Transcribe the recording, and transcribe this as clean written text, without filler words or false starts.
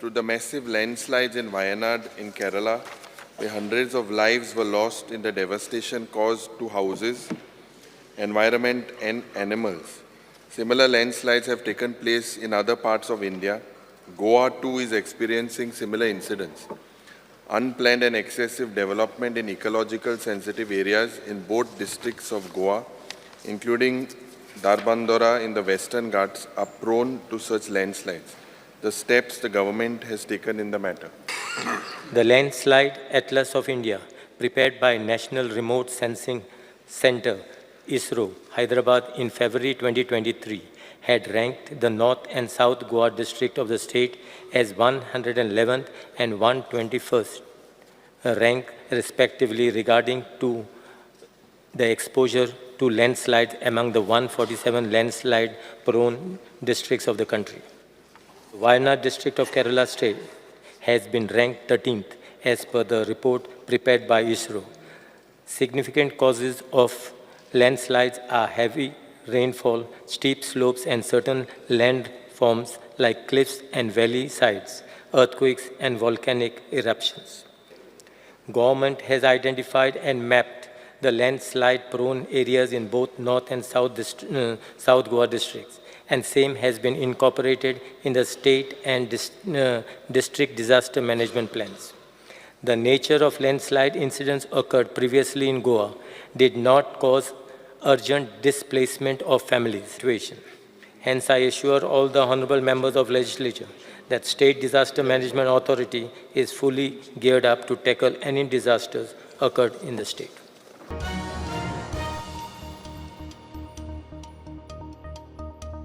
to the massive landslides in Wayanad in Kerala, where hundreds of lives were lost in the devastation caused to houses, environment and animals. Similar landslides have taken place in other parts of India. Goa too is experiencing similar incidents. Unplanned and excessive development in ecological sensitive areas in both districts of Goa, including Darbandora in the Western Ghats, are prone to such landslides. The steps the government has taken in the matter. The Landslide Atlas of India, prepared by National Remote Sensing Center, ISRO, Hyderabad in February 2023, had ranked the North and South Goa district of the state as 111th and 121st rank respectively regarding to the exposure to landslides among the 147 landslide-prone districts of the country. Wayanad district of Kerala state has been ranked 13th as per the report prepared by ISRO. Significant causes of landslides are heavy rainfall, steep slopes, and certain landforms like cliffs and valley sides, earthquakes, and volcanic eruptions. Government has identified and mapped the landslide-prone areas in both North and South Goa districts, and same has been incorporated in the state and district disaster management plans. The nature of landslide incidents occurred previously in Goa did not cause urgent displacement of families. Hence, I assure all the honorable members of legislature that State Disaster Management Authority is fully geared up to tackle any disasters occurred in the state.